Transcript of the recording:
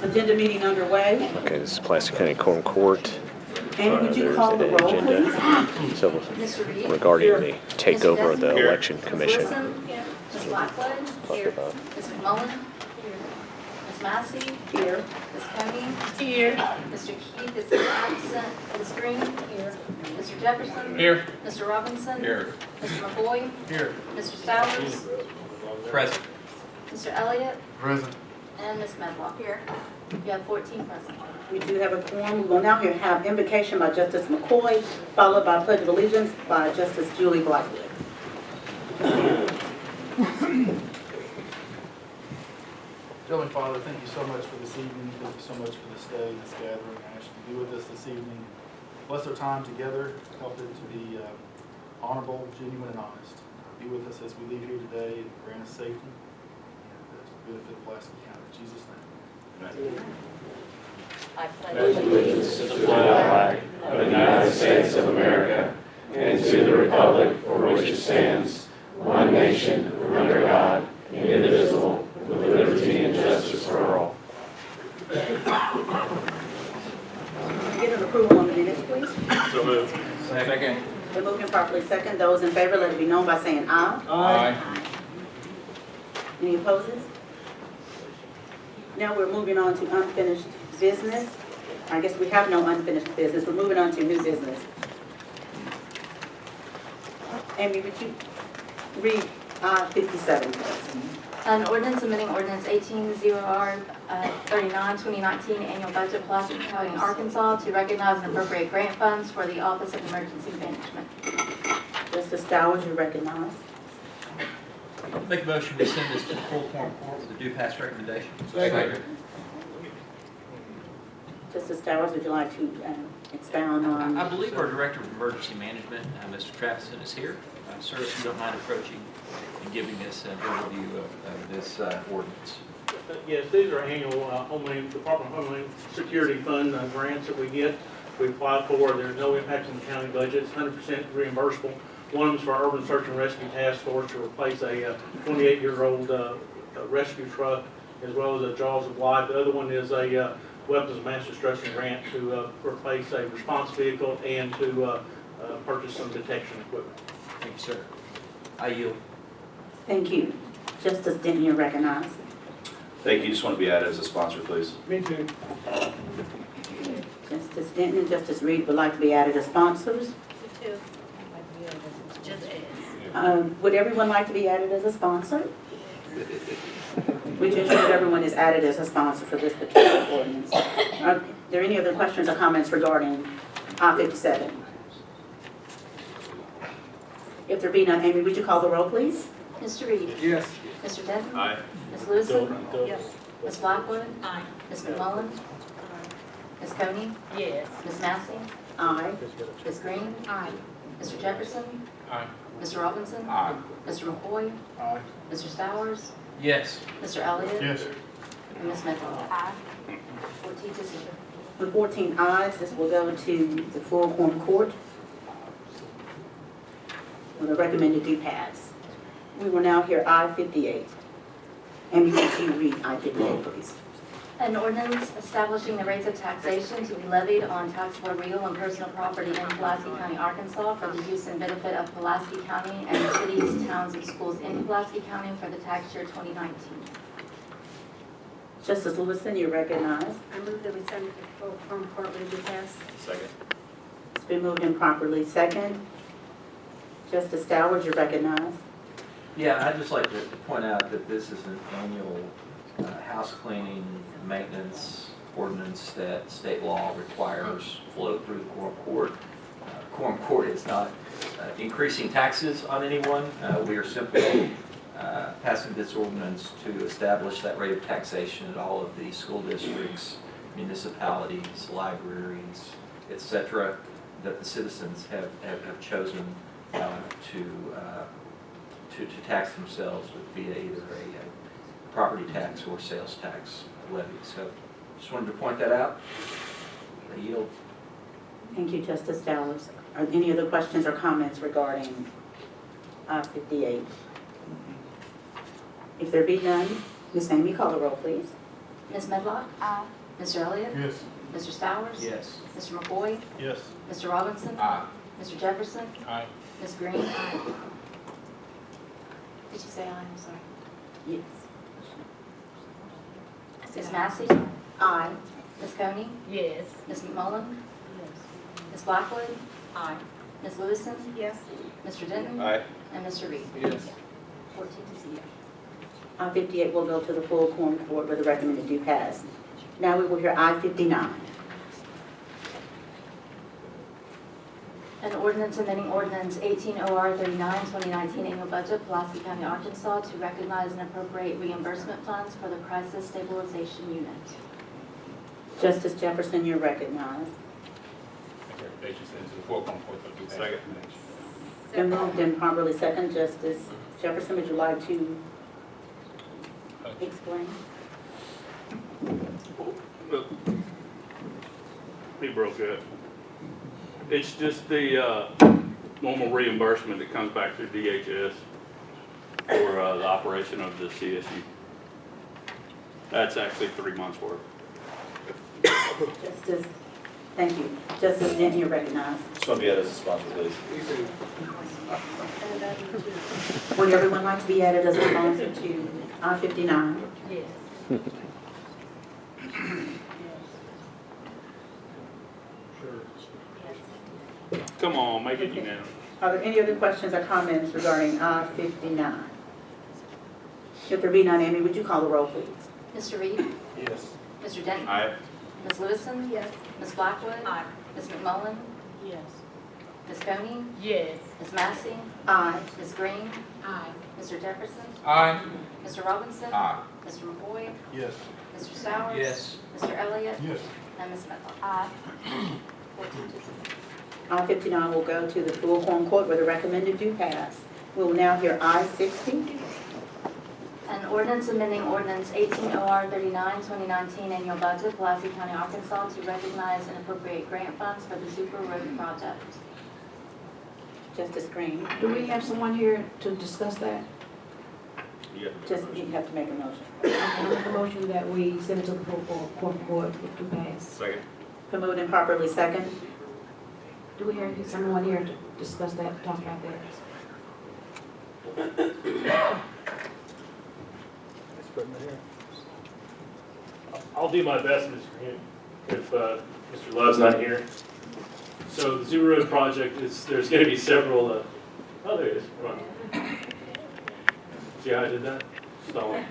Agenda meeting underway. Okay, this is Pulaski County Quorum Court. And would you call the There's roll, an please? So regarding the takeover of the election commission. Ms. Blackwood. Here. Ms. McMullen. Ms. Massey. Here. Ms. Coney. Here. Mr. Keith is absent. Ms. Green. Here. Mr. Jefferson. Here. Mr. Robinson. Here. Mr. McCoy. Here. Mr. Stowers. Present. Mr. Elliott. Present. And Ms. Medlock. Here. You have 14 present. We do have a quorum. We will now have invocation by Justice McCoy, followed by pledge of allegiance by Justice Julie Blackwood. Heavenly Father, thank you so much for this evening. Thank you so much for this day, this gathering. I ask you to be with us this evening. Bless our time together. Help it to be honorable, genuine, and honest. Be with us as we leave here today and grant us safety and to benefit of Pulaski County. In Jesus' name. Amen. I pledge allegiance to the flag of the United States of America and to the republic for which it stands, one nation, under God, indivisible, with liberty and justice for all. Get an approval on the minutes, please. So moved. Second. Been moved and properly second. Those in favor, let it be known by saying aye. Aye. Any opposes? Now we're moving on to unfinished business. I guess we have no unfinished business. We're moving on to new business. Amy, would you read I-57, please? An ordinance amending ordinance 18-0R 39, 2019 annual budget Pulaski County, Arkansas to recognize and appropriate grant funds for the Office of Emergency Management. Justice Stowers, you recognize. Make a motion to send this to the full quorum court with a due pass recommendation. Second. Justice Stowers, would you like to expound on? I believe our Director of Emergency Management, Mr. Traviston, is here. Sir, if you don't mind approaching and giving us an overview of this ordinance. Yes, these are annual Department of Homeland Security Fund grants that we get. We apply for. There's no impact on the county budget. It's 100% reimbursable. One of them is for our Urban Search and Rescue Task Force to replace a 28-year-old rescue truck, as well as a Jaws of Life. The other one is a Weapons of Mass Destruction grant to replace a response vehicle and to purchase some detection equipment. Thank you, sir. I yield. Thank you. Justice Denton, you recognize. Thank you. Just want to be added as a sponsor, please. Me too. Justice Denton and Justice Reed would like to be added as sponsors. Would everyone like to be added as a sponsor? We should ensure that everyone is added as a sponsor for this particular ordinance. Are there any other questions or comments regarding I-57? If there be none, Amy, would you call the roll, please? Mr. Reed. Yes. Mr. Denton. Aye. Ms. Lewison. Yes. Ms. Blackwood. Aye. Ms. McMullen. Ms. Coney. Yes. Ms. Massey. Aye. Ms. Green. Aye. Mr. Jefferson. Aye. Mr. Robinson. Aye. Mr. McCoy. Aye. Mr. Stowers. Yes. Mr. Elliott. Yes. And Ms. Medlock. Aye. 14 to 0. With 14 ayes, this will go to the full quorum court with a recommended due pass. We will now hear I-58. Amy, would you read I-58, please? An ordinance establishing the rates of taxation to be levied on taxable real and personal property in Pulaski County, Arkansas for the use and benefit of Pulaski County and the cities, towns, and schools in Pulaski County for the tax year 2019. Justice Lewison, you recognize. I move that we send it to full quorum court with a due pass. Second. It's been moved and properly second. Justice Stowers, you recognize. Yeah, I'd just like to point out that this is an annual house cleaning maintenance ordinance that state law requires flow through the quorum court. Quorum court is not increasing taxes on anyone. We are simply passing this ordinance to establish that rate of taxation at all of the school districts, municipalities, libraries, etc., that the citizens have chosen to tax themselves via either a property tax or sales tax levy. So just wanted to point that out. I yield. Thank you, Justice Stowers. Are there any other questions or comments regarding I-58? If there be none, Ms. Amy, call the roll, please. Ms. Medlock? Aye. Mr. Elliott? Yes. Mr. Stowers? Yes. Mr. McCoy? Yes. Mr. Robinson? Aye. Mr. Jefferson? Aye. Ms. Green? Aye. Did you say aye? I'm sorry. Yes. Ms. Massey? Aye. Ms. Coney? Yes. Ms. McMullen? Ms. Blackwood? Aye. Ms. Lewison? Yes. Mr. Denton? Aye. And Mr. Reed? Yes. 14 to 0. I-58 will go to the full quorum court with the recommended do pass. Now we will hear I-59. An ordinance amending ordinance 18 OR-39, 2019 annual budget, Pulaski County, Arkansas, to recognize and appropriate reimbursement funds for the crisis stabilization unit. Justice Jefferson, you're recognized. Recommendation sent to the full quorum court for due passage. Second. Been moved and properly second. Justice Jefferson, would you like to explain? He broke it. It's just the normal reimbursement that comes back through DHS for the operation of the CSU. That's actually 3 months' worth. Justice, thank you. Justice Denton, you're recognized. Just want to be added as a sponsor, please. Would everyone like to be added as a sponsor to I-59? Yes. Come on, make it unanimous. Are there any other questions or comments regarding I-59? If there be none, Amy, would you call the roll, please? Mr. Reed? Yes. Mr. Denton? Aye. Ms. Lewison? Yes. Ms. Blackwood? Aye. Ms. McMullen? Yes. Ms. Coney? Yes. Ms. Massey? Aye. Ms. Green? Aye. Mr. Jefferson? Aye. Mr. Robinson? Aye. Mr. McCoy? Yes. Mr. Stowers? Yes. Mr. Elliott? Yes. And Ms. Medlock? Aye. 14 to 0. I-59 will go to the full quorum court with a recommended do pass. We will now hear I-60. An ordinance amending ordinance 18 OR-39, 2019 annual budget, Pulaski County, Arkansas, to recognize and appropriate grant funds for the Super Road project. Justice Green, Do we have someone here to discuss that? Yeah. just, you have to make a motion. I make a motion that we send it to the full court with due pass. Second. Been moved and properly second. Do we have someone here to discuss that, talk about that? I'll do my best, Mr. Green, if Mr. Love's not here. So the Zero Road project is, there's going to be several, oh, there it is. Come on. See how I did that? Stalling.